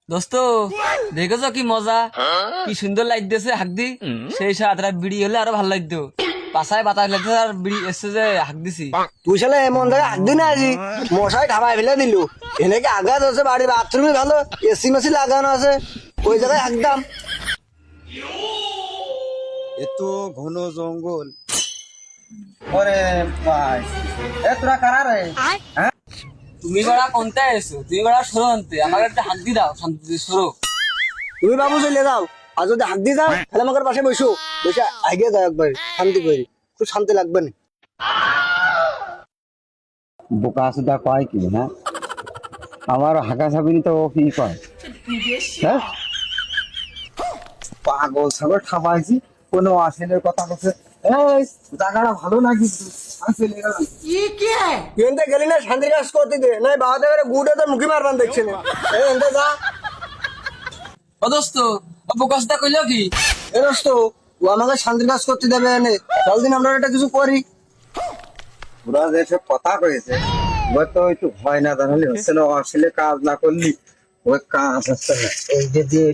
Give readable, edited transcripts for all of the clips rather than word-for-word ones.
দোস্ত দেখেছো কি মজা, কি সুন্দর লাগতেছে হাক দি। সেই সাথে বিড়ি হলে আরো ভালো লাগতো। পাশায় বাতাস লাগছে আর বিড়ি এসছে যে হাক দিছি। তুই শালা এমন জায়গায় হাত দিন আজি মশাই ঢাবাই ফেলে দিলু। এনেকে আঘাত আছে, বাড়ির বাথরুমে ভালো এসি মেসি লাগানো আছে, ওই জায়গায় একদম এত ঘন জঙ্গল। ওরে ভাই, এ তোরা কারা রে? তুমি বেড়া কোনতে এসো? তুমি বেড়া সরো আনতে, আমাকে একটা হাত দি দাও, শান্তি সরো। তুমি বাবু চলে যাও, আর যদি হাত দিয়ে যাও তাহলে আমাকে পাশে বসো, বসে আগে যাও একবার শান্তি করি, খুব শান্তি লাগবে না। বোকা সুদা কয় কি হ্যাঁ? আমার হাঁকা ছাবিনি তো ও কি কয়? হ্যাঁ, পাগল ছাগল ঠাপাইছি, কোনো আসেনের কথা বলছে। এই জায়গাটা ভালো না কিন্তু আসলে এনতে গেলি না শান্তি কাজ করতে দে, নাই বাবা করে গুড়ে তো মুখি মারবান দেখছে না। এনতে যা। ও দোস্ত, ও প্রকাশটা কইলো কি? এ দোস্ত, ও আমাকে শান্তি কাজ করতে দেবে এনে, চল দিন আমরা একটা কিছু করি। ওরা যেসব কথা কয়েছে হয়তো একটু ভয় না জানালে হচ্ছে না, আসলে কাজ না করলি ওই কাজ হচ্ছে না। এই যে যে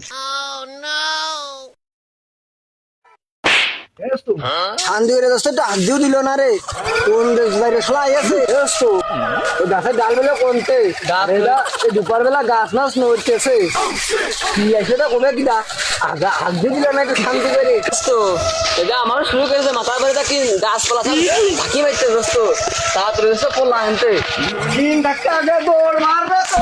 শান্তি করে দোস্ত একটু হাত দিও দিল না রে, কোন বাইরে সলাই আছে দোস্ত। ওই গাছের ডাল বেলা কোনতে এই দুপুর বেলা গাছ মাছ নড়তেছে, কি আছে তা কমে কিনা আগা হাত দিয়ে দিল না একটু শান্তি করে। দোস্ত এটা আমারও শুরু করেছে, মাথার বাড়িটা কি গাছপালা সব ঢাকি মারতে দোস্ত। তাড়াতাড়ি দোস্ত পড়লাম আনতে। দিন থাকতে আগে দৌড় মারবে তো।